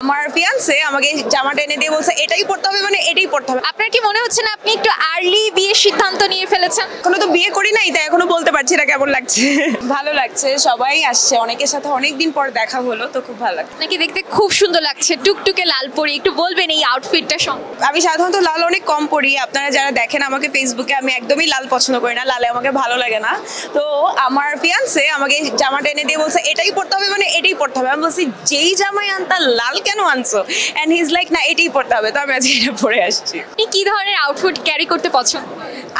আমার ফিয়ান্সে আমাকে জামাটা এনে দিয়ে বলছে এটাই পড়তে হবে, মানে এটাই পড়তে হবে। আপনার কি মনে হচ্ছে না আপনি একটু আর্লি বিয়ের সিদ্ধান্ত নিয়ে ফেলেছেন? এখনো তো বিয়ে করি নাই, তাই এখনো বলতে পারছি না কেমন লাগছে। ভালো লাগছে, সবাই আসছে, অনেকের সাথে অনেকদিন পর দেখা হলো, তো খুব ভালো লাগছে। নাকি দেখতে খুব সুন্দর লাগছে, টুকটুকে লাল পরি, একটু বলবেন এই আউটফিটটা সম্পর্কে? আমি সাধারণত লাল অনেক কম পরি, আপনারা যারা দেখেন আমাকে ফেসবুকে, আমি একদমই লাল পছন্দ করি না, লালে আমাকে ভালো লাগে না। তো আমার ফিয়ান্সে আমাকে জামাটা এনে দিয়ে বলছে এটাই পড়তে হবে, মানে এটাই পড়তে হবে। আমি বলছি যেই জামাই আনতা লাল কেন আনছো, অ্যান্ড হি ইজ লাইক না এটাই পড়তে হবে, তো আমি আজকে এটা পরে আসছি। আপনি কি ধরনের আউটফিট ক্যারি করতে পছন্দ?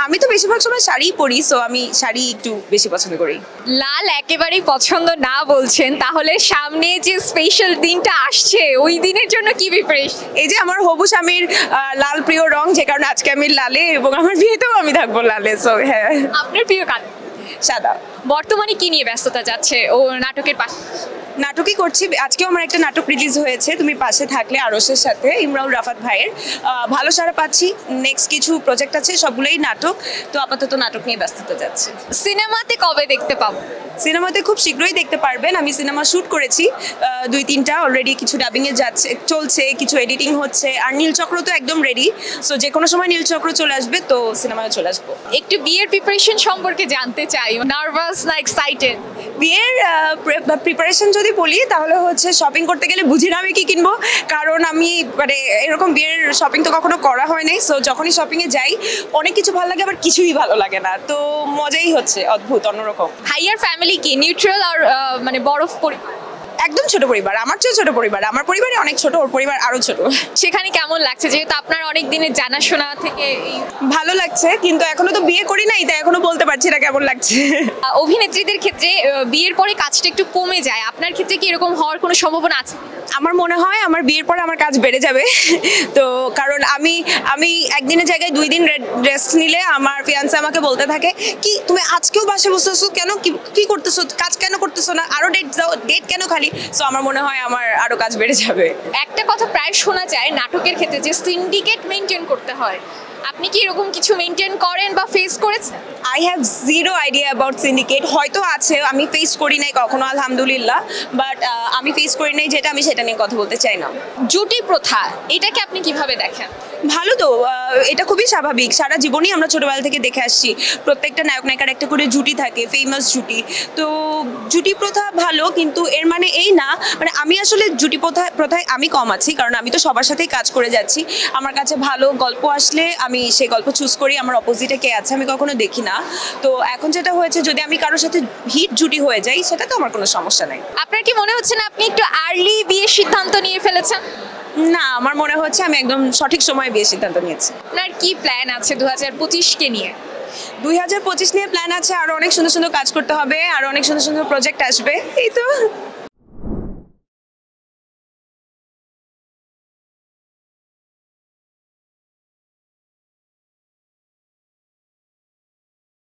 আমি তো বেশিরভাগ সময় শাড়ি পরি, সো আমি শাড়ি একটু বেশি পছন্দ করি। লাল একেবারেই পছন্দ না বলছেন, তাহলে সামনে যে স্পেশাল দিনটা আসছে ওই দিনের জন্য কি প্রিপারেশন? এই যে আমার হবু স্বামীর লাল প্রিয় রং, যে কারণে আজকে আমি লালে, এবং আমার বিয়েতেও আমি থাকবো লালে। সো হ্যাঁ, আপনার প্রিয় কালার সাদা। বর্তমানে কি নিয়ে ব্যস্ততা যাচ্ছে ও নাটকের পাশে? নাটকই করছি, আজকেও আমার একটা নাটক রিলিজ হয়েছে তুমি পাশে থাকলে, আরশের সাথে, ইমরাউল রাফাত ভাইয়ের। ভালো সাড়া পাচ্ছি, নেক্সট কিছু প্রজেক্ট আছে, সবগুলোই নাটক। তো আপাতত নাটক নিয়ে ব্যস্ততা যাচ্ছে। সিনেমাতে কবে দেখতে পাবো? সিনেমাতে খুব শীঘ্রই দেখতে পারবেন। আমি সিনেমা শ্যুট করেছি 2-3টা অলরেডি, কিছু ডাবিংয়ে যাচ্ছে, চলছে, কিছু এডিটিং হচ্ছে, আর নীলচক্র তো একদম রেডি। সো যে কোনো সময় নীলচক্র চলে আসবে, তো সিনেমায় চলে আসবো। একটু বিয়ের প্রিপারেশন সম্পর্কে জানতে চাই, নার্ভাস না এক্সাইটেড? বিয়ের প্রিপারেশন যদি বলি তাহলে হচ্ছে শপিং করতে গেলে বুঝি না আমি কি কিনবো, কারণ আমি মানে এরকম বিয়ের শপিং তো কখনো করা হয় নাই। সো যখনই শপিংয়ে যাই অনেক কিছু ভালো লাগে, আবার কিছুই ভালো লাগে না, তো মজাই হচ্ছে অদ্ভুত, অন্যরকম। হাইয়ার ফ্যামিলি কি নিউট্রাল আর মানে বরফ পরিবার? একদম ছোট পরিবার, আমার চেয়ে ছোট পরিবার। আমার পরিবারে অনেক ছোট, ওর পরিবার আরো ছোট। সেখানে কেমন লাগছে, যেহেতু আপনার অনেক দিনের জানাশোনা থেকে এই ভালো লাগছে, কিন্তু এখনো তো বিয়ে করি নাই, তাই এখনো বলতে পারছি না কেমন লাগছে। অভিনেত্রীদের ক্ষেত্রে বিয়ের পরে কাজটা একটু কমে যায়, আপনার ক্ষেত্রে কি এরকম হওয়ার কোনো সম্ভাবনা আছে? আমার মনে হয় আমার বিয়ের পরে আমার কাজ বেড়ে যাবে। তো কারণ আমি একদিনের জায়গায় 2 দিন রেস্ট নিলে আমার ফিয়ান্সে আমাকে বলতে থাকে কি তুমি আজকেও বাসে বসেছো কেন, কি করতেছো, কাজ কেন করতেছো না, আরো ডেট দাও, ডেট কেন খালি। সো আমার মনে হয় আমার আরো কাজ বেড়ে যাবে। একটা কথা প্রায় শোনা যায় নাটকের ক্ষেত্রে যে সিন্ডিকেট মেনটেন করতে হয়, আপনি কি এরকম কিছু মেনটেন করেন বা ফেস করেছেন? I have zero idea about syndicate, হয়তো আছে, আমি ফেস করি নাই কখনো আলহামদুলিল্লাহ, বাট আমি ফেস করি নাই যেটা, আমি সেটা নিয়ে কথা বলতে চাই না। জুটি প্রথা এটাকে আপনি কিভাবে দেখেন? ভালো তো, এটা খুবই স্বাভাবিক, সারা জীবনই আমরা ছোটবেলা থেকে দেখে আসছি, প্রত্যেকটা নায়ক নায়িকার একটা করে জুটি থাকে, ফেমাস জুটি। তো জুটি প্রথা ভালো, কিন্তু এর মানে এই না, মানে আমি আসলে জুটি প্রথায় আমি কম আছি, কারণ আমি তো সবার সাথেই কাজ করে যাচ্ছি। আমার কাছে ভালো গল্প আসলে আমি সেই গল্প চুজ করি, আমার অপোজিটে কে আছে আমি কখনো দেখি না। তো এখন যেটা হয়েছে, যদি আমি কারোর সাথে হিট জুটি হয়ে যাই, সেটা তো আমার কোনো সমস্যা নাই। আপনার কি মনে হচ্ছে না আপনি একটু আর্লি বিয়ের সিদ্ধান্ত নিয়ে ফেলেছেন? না, আমার মনে হচ্ছে আমি একদম সঠিক সময়ে বিয়ের সিদ্ধান্ত নিয়েছি। আপনার কি প্ল্যান আছে 2025-কে নিয়ে? 2025 নিয়ে প্ল্যান আছে, আরো অনেক সুন্দর সুন্দর কাজ করতে হবে, আরো অনেক সুন্দর সুন্দর প্রজেক্ট আসবে, এই তো।